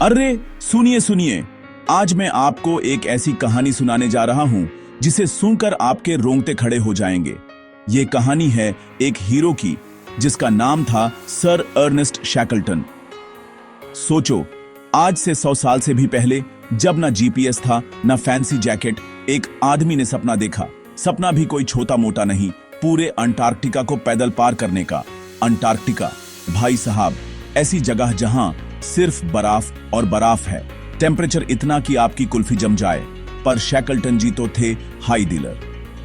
अरे सुनिए सुनिए, आज मैं आपको एक ऐसी कहानी सुनाने जा रहा हूं जिसे सुनकर आपके रोंगटे खड़े हो जाएंगे। ये कहानी है एक हीरो की जिसका नाम था सर अर्नेस्ट शैकल्टन। सोचो, आज से 100 साल से भी पहले, जब ना जीपीएस था ना फैंसी जैकेट, एक आदमी ने सपना देखा। सपना भी कोई छोटा मोटा नहीं, पूरे अंटार्कटिका को पैदल पार करने का। अंटार्कटिका भाई साहब, ऐसी जगह जहां सिर्फ बर्फ और बर्फ है, टेम्परेचर इतना कि आपकी कुल्फी जम जाए। पर शैकल्टन जी तो थे हाई डीलर।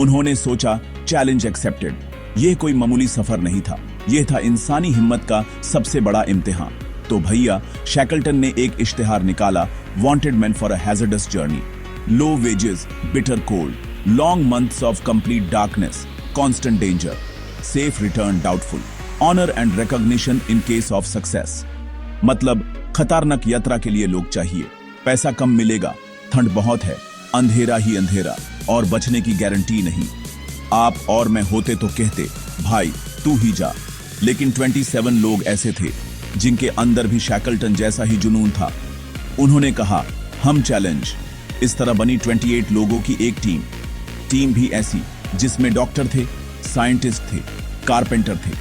उन्होंने सोचा, चैलेंज एक्सेप्टेड। यह कोई मामूली सफर नहीं था, यह था इंसानी हिम्मत का सबसे बड़ा इम्तिहान। तो भैया शैकल्टन ने एक इश्तिहार निकाला, wanted man for a hazardous journey, low wages, bitter cold, long months of complete darkness, constant danger, safe return doubtful, honour and recognition in case of success. मतलब खतरनाक यात्रा के लिए लोग चाहिए, पैसा कम मिलेगा, ठंड बहुत है, अंधेरा ही अंधेरा और बचने की गारंटी नहीं। आप और मैं होते तो कहते, भाई तू ही जा। लेकिन 27 लोग ऐसे थे जिनके अंदर भी शैकल्टन जैसा ही जुनून था। उन्होंने कहा, हम चैलेंज। इस तरह बनी 28 लोगों की एक टीम भी ऐसी जिसमें डॉक्टर थे, साइंटिस्ट थे, कारपेंटर थे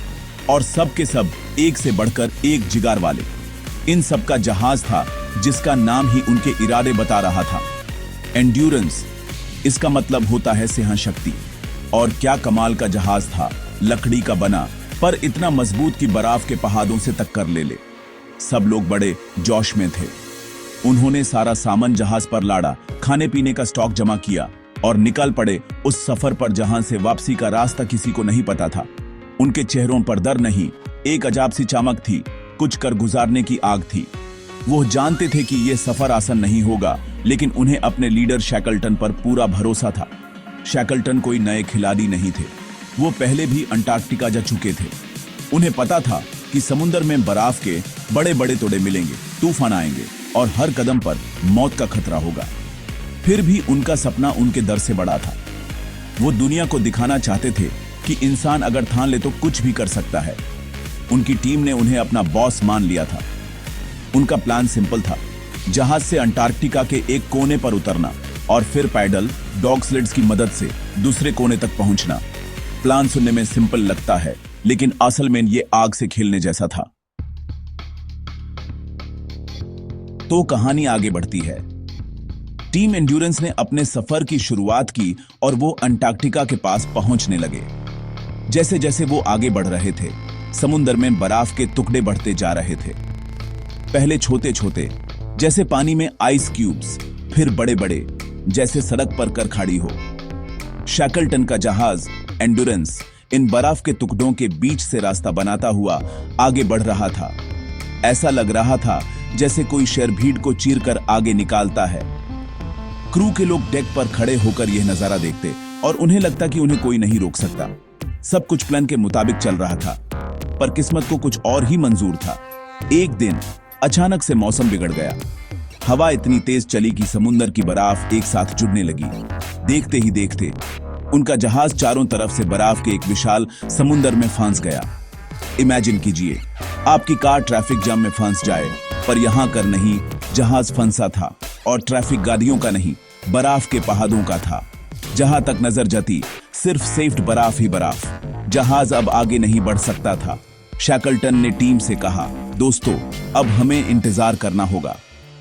और सब के सब एक से बढ़कर एक जिगर वाले। इन सब का जहाज था जिसका नाम ही उनके इरादे बता रहा था, एंड्योरेंस। इसका मतलब होता है सहन शक्ति। और क्या कमाल का जहाज था, लकड़ी का बना, पर इतना मजबूत कि बर्फ के पहाड़ों से टक्कर ले ले। सब लोग बड़े जोश में थे। उन्होंने सारा सामान जहाज पर लाड़ा, खाने पीने का स्टॉक जमा किया और निकल पड़े उस सफर पर जहां से वापसी का रास्ता किसी को नहीं पता था। उनके चेहरों पर डर नहीं, एक अजाब सी चमक थी, कुछ कर गुजारने की आग थी। वो जानते थे कि यह सफर आसान नहीं होगा, लेकिन उन्हें अपने लीडर शैकल्टन पर पूरा भरोसा था। शैकल्टन कोई नए खिलाड़ी नहीं थे, वो पहले भी अंटार्कटिका जा चुके थे। उन्हें पता था कि समुद्र में बर्फ के बड़े बड़े तोड़े मिलेंगे, तूफान आएंगे और हर कदम पर मौत का खतरा होगा। फिर भी उनका सपना उनके डर से बड़ा था। वो दुनिया को दिखाना चाहते थे कि इंसान अगर ठान ले तो कुछ भी कर सकता है। उनकी टीम ने उन्हें अपना बॉस मान लिया था। उनका प्लान सिंपल था, जहाज से अंटार्कटिका के एक कोने पर उतरना और फिर पैडल डॉग स्लेड्स की मदद से दूसरे कोने तक पहुंचना। प्लान सुनने में सिंपल लगता है, लेकिन असल में ये आग से खेलने जैसा था। तो कहानी आगे बढ़ती है। टीम एंड्योरेंस ने अपने सफर की शुरुआत की और वो अंटार्कटिका के पास पहुंचने लगे। जैसे जैसे वो आगे बढ़ रहे थे, समुद्र में बर्फ के टुकड़े बढ़ते जा रहे थे। पहले छोटे छोटे, जैसे पानी में आइस क्यूब्स, फिर बड़े बड़े, जैसे सड़क पर कर खड़ी हो। शैकल्टन का जहाज एंड्योरेंस इन बर्फ के टुकड़ों के बीच से रास्ता बनाता हुआ आगे बढ़ रहा था। ऐसा लग रहा था जैसे कोई शेर भीड़ को चीरकर आगे निकालता है। क्रू के लोग डेक पर खड़े होकर यह नजारा देखते और उन्हें लगता कि उन्हें कोई नहीं रोक सकता। सब कुछ प्लान के मुताबिक चल रहा था, पर किस्मत को कुछ और ही मंजूर था। एक दिन अचानक से मौसम बिगड़ गया। हवा इतनी तेज चली कि समुद्र की बर्फ एक साथ जुड़ने लगी। देखते ही देखते उनका जहाज चारों तरफ से बर्फ के एक विशाल समुद्र में फंस गया। इमेजिन कीजिए, आपकी कार ट्रैफिक जाम में फंस जाए, पर यहां कर नहीं, जहाज फंसा था और ट्रैफिक गाड़ियों का नहीं, बर्फ के पहाड़ों का था। जहां तक नजर जाती सिर्फ सेफ्ड बर्फ ही बर्फ। जहाज अब आगे नहीं बढ़ सकता था। शैकल्टन ने टीम से कहा, दोस्तों अब हमें इंतजार करना होगा,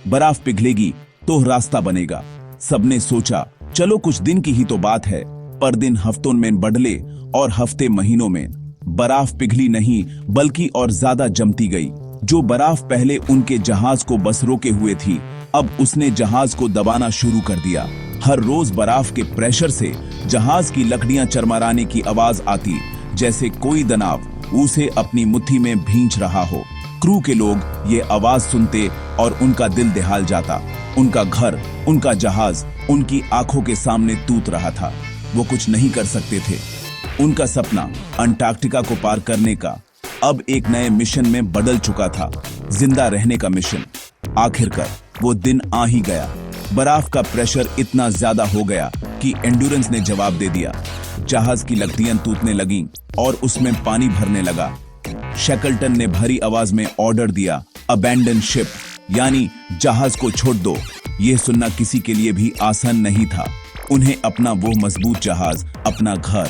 बर्फ पिघलेगी तो रास्ता बनेगा। सबने सोचा, चलो कुछ दिन की ही तो बात है, पर दिन हफ्तों में बदले और हफ्ते महीनों में। बर्फ पिघली नहीं, बल्कि और ज्यादा जमती गई। जो बर्फ पहले उनके जहाज को बस रोके हुए थी, अब उसने जहाज को दबाना शुरू कर दिया। हर रोज बर्फ के प्रेशर से जहाज की लकड़ियां चरमराने की आवाज आती, जैसे कोई दानव उसे अपनी मुट्ठी में भींच रहा हो। क्रू के लोग ये आवाज सुनते और उनका दिल दहल जाता। उनका घर, उनका जहाज उनकी आंखों के सामने टूट रहा था। वो कुछ नहीं कर सकते थे। उनका सपना अंटार्कटिका को पार करने का अब एक नए मिशन में बदल चुका था, जिंदा रहने का मिशन। आखिरकार वो दिन आ ही गया। बर्फ का प्रेशर इतना ज्यादा हो गया कि एंड्योरेंस ने जवाब दे दिया। जहाज की लकड़ियां टूटने लगीं और उसमें पानी भरने लगा। शैकल्टन ने भारी आवाज में ऑर्डर दिया, अबैंडन शिप, यानी जहाज को छोड़ दो। यह सुनना किसी के लिए भी आसान नहीं था। उन्हें अपना वो मजबूत जहाज, अपना घर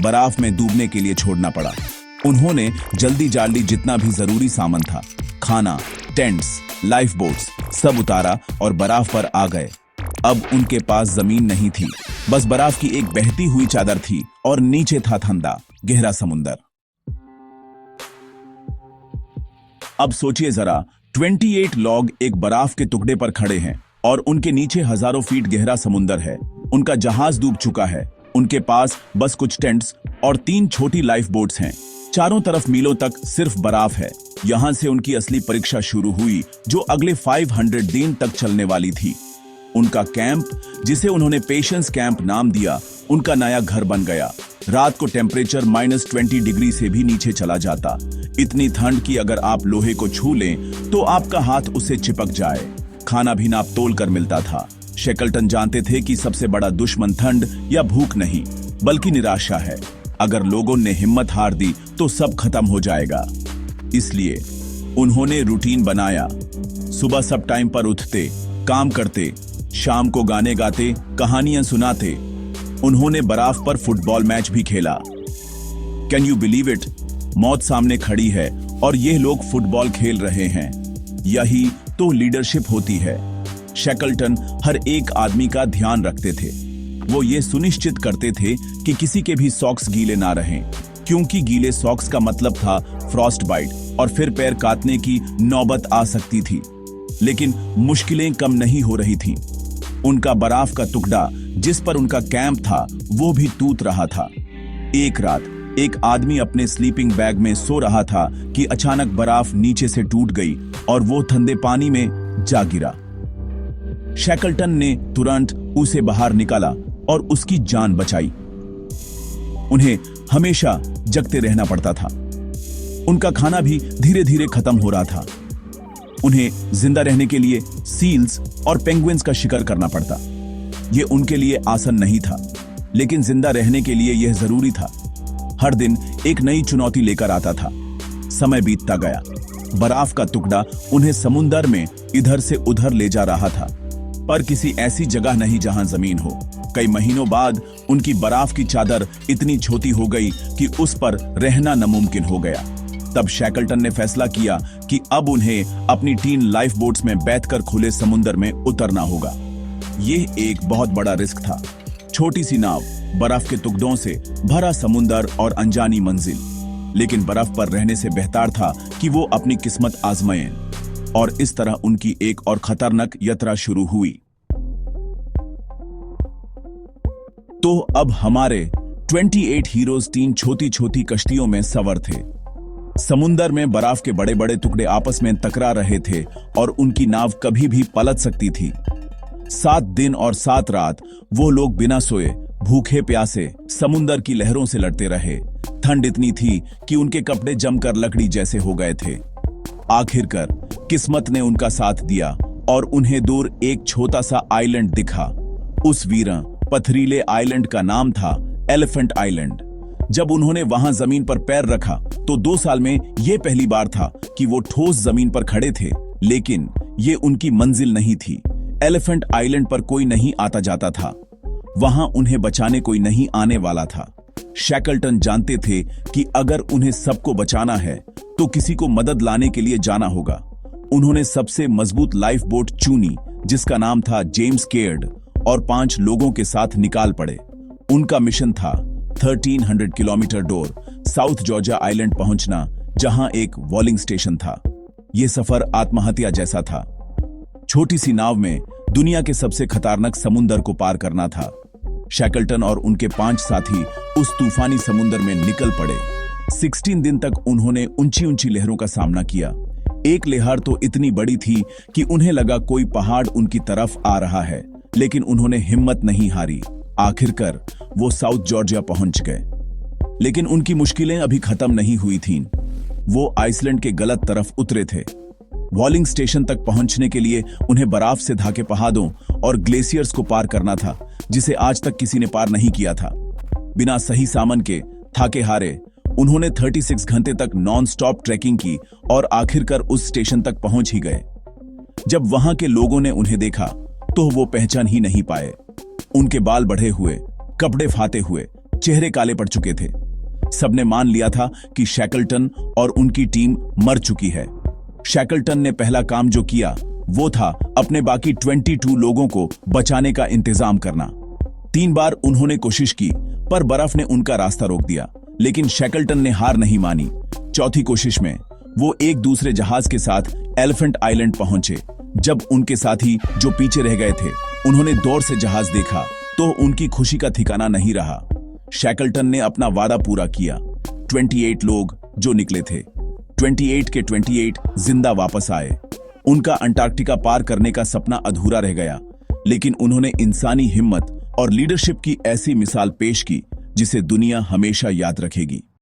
बर्फ में डूबने के लिए छोड़ना पड़ा। उन्होंने जल्दी जाली जितना भी जरूरी सामान था, खाना, टेंट्स, लाइफ बोट्स, सब उतारा और बर्फ पर आ गए। अब उनके पास जमीन नहीं थी, बस बर्फ की एक बहती हुई चादर थी और नीचे था ठंडा गहरा समुंदर। अब सोचिए जरा, 28 लोग एक बर्फ के टुकड़े पर खड़े हैं और उनके नीचे हजारों फीट गहरा समुंदर है। उनका जहाज डूब चुका है। उनके पास बस कुछ टेंट्स और 3 छोटी लाइफ बोट्स हैं। चारों तरफ मीलों तक सिर्फ बर्फ है। यहां से उनकी असली परीक्षा शुरू हुई, जो अगले 500 दिन तक चलने वाली थी। उनका कैंप, जिसे उन्होंने पेशेंस कैंप नाम दिया, उनका नया घर बन गया। रात को टेम्परेचर -20 डिग्री से भी नीचे चला जाता। इतनी ठंड कि अगर आप लोहे को छू लें तो आपका हाथ उससे चिपक जाए। खाना भी नाप तोल कर मिलता था। शेकल्टन जानते थे कि सबसे बड़ा दुश्मन ठंड या भूख नहीं, बल्कि निराशा है। अगर लोगों ने हिम्मत हार दी तो सब खत्म हो जाएगा। इसलिए उन्होंने रूटीन बनाया। सुबह सब टाइम पर उठते, काम करते, शाम को गाने गाते, कहानियां सुनाते। उन्होंने बर्फ पर फुटबॉल मैच भी खेला। Can you believe it? मौत सामने खड़ी है और ये लोग फुटबॉल खेल रहे हैं। यही तो लीडरशिप होती है। शेकल्टन हर एक आदमी का ध्यान रखते थे। वो ये सुनिश्चित करते थे कि किसी के भी सॉक्स गीले ना रहें, क्योंकि गीले सॉक्स का मतलब था फ्रॉस्ट बाइट और फिर पैर काटने की नौबत आ सकती थी। लेकिन मुश्किलें कम नहीं हो रही थीं। उनका बर्फ का टुकड़ा, जिस पर उनका कैंप था, वो भी टूट रहा था। एक रात एक आदमी अपने स्लीपिंग बैग में सो रहा था कि अचानक बर्फ नीचे से टूट गई और वो ठंडे पानी में जा गिरा। शेकल्टन ने तुरंत उसे बाहर निकाला और उसकी जान बचाई। उन्हें हमेशा जगते रहना पड़ता था। उनका खाना भी धीरे धीरे खत्म हो रहा था। उन्हें जिंदा रहने के लिए सील्स और पेंगुइन्स का शिकार करना पड़ता। यह उनके लिए आसान नहीं था, लेकिन जिंदा रहने के लिए यह जरूरी था। हर दिन एक नई चुनौती लेकर आता था। समय बीतता गया। बर्फ का टुकड़ा उन्हें समुंदर में इधर से उधर ले जा रहा था, पर किसी ऐसी जगह नहीं जहां जमीन हो। कई महीनों बाद उनकी बर्फ की चादर इतनी छोटी हो गई कि उस पर रहना नामुमकिन हो गया। तब शेकल्टन ने फैसला किया कि अब उन्हें अपनी 3 लाइफ बोट्स में बैठकर खुले समुंदर में उतरना होगा। यह एक बहुत बड़ा रिस्क था। छोटी सी नाव, बर्फ के टुकड़ों से भरा समुंदर और अनजानी मंजिल। लेकिन बर्फ पर रहने से बेहतर था कि वो अपनी किस्मत आजमाएं। और इस तरह उनकी एक और खतरनाक यात्रा शुरू हुई। तो अब हमारे 28 हीरोज 3 छोटी छोटी कश्तियों में सवार थे। समुंदर में बर्फ के बड़े बड़े टुकड़े आपस में टकरा रहे थे और उनकी नाव कभी भी पलट सकती थी। 7 दिन और 7 रात वो लोग बिना सोए, भूखे प्यासे समुंदर की लहरों से लड़ते रहे। ठंड इतनी थी कि उनके कपड़े जमकर लकड़ी जैसे हो गए थे। आखिरकार किस्मत ने उनका साथ दिया और उन्हें दूर एक छोटा सा आइलैंड दिखा। उस वीरा पथरीले आइलैंड का नाम था एलिफेंट आइलैंड। जब उन्होंने वहां जमीन पर पैर रखा तो 2 साल में यह पहली बार था कि वो ठोस जमीन पर खड़े थे। लेकिन ये उनकी मंजिल नहीं थी। एलिफेंट आइलैंड पर कोई नहीं आता जाता था। वहां उन्हें बचाने कोई नहीं आने वाला था। शेकल्टन जानते थे कि अगर उन्हें सबको बचाना है तो किसी को मदद लाने के लिए जाना होगा। उन्होंने सबसे मजबूत लाइफ बोट चुनी, जिसका नाम था जेम्स केयर्ड, और 5 लोगों के साथ निकाल पड़े। उनका मिशन था 1300 किलोमीटर दूर साउथ जॉर्जिया आइलैंड पहुंचना, जहां एक वॉलिंग स्टेशन था। यह सफर आत्महत्या जैसा था। छोटी सी नाव में दुनिया के सबसे खतरनाक समुंदर को पार करना था। शेकल्टन और उनके 5 साथी उस तूफानी समुंदर में निकल पड़े। 16 दिन तक उन्होंने ऊंची ऊंची लहरों का सामना किया। एक लहर तो इतनी बड़ी थी कि उन्हें लगा कोई पहाड़ उनकी तरफ आ रहा है, लेकिन उन्होंने हिम्मत नहीं हारी। आखिरकार वो साउथ जॉर्जिया पहुंच गए। लेकिन उनकी मुश्किलें अभी खत्म नहीं हुई थीं। वो आइसलैंड के गलत तरफ उतरे थे। वॉलिंग स्टेशन तक पहुंचने के लिए उन्हें बर्फ से ढके पहाड़ों और ग्लेशियर्स को पार करना था, जिसे आज तक किसी ने पार नहीं किया था। बिना सही सामान के, थाके हारे, उन्होंने 36 घंटे तक नॉन स्टॉप ट्रैकिंग की और आखिरकार उस स्टेशन तक पहुंच ही गए। जब वहां के लोगों ने उन्हें देखा तो वो पहचान ही नहीं पाए। उनके बाल बढ़े हुए, कपड़े फाटे हुए, चेहरे काले पड़ चुके थे। सबने मान लिया था कि शैकलटन और उनकी टीम मर चुकी है। शैकलटन ने पहला काम जो किया वो था अपने बाकी 22 लोगों को बचाने का इंतजाम करना। 3 बार उन्होंने कोशिश की पर बर्फ ने उनका रास्ता रोक दिया, लेकिन शैकलटन ने हार नहीं मानी। चौथी कोशिश में वो एक दूसरे जहाज के साथ एलिफेंट आइलैंड पहुंचे। जब उनके साथी जो पीछे रह गए थे उन्होंने दौड़ से जहाज देखा तो उनकी खुशी का ठिकाना नहीं रहा। शैकलटन ने अपना वादा पूरा किया। 28 लोग जो निकले थे, 28 के 28 जिंदा वापस आए। उनका अंटार्कटिका पार करने का सपना अधूरा रह गया, लेकिन उन्होंने इंसानी हिम्मत और लीडरशिप की ऐसी मिसाल पेश की जिसे दुनिया हमेशा याद रखेगी।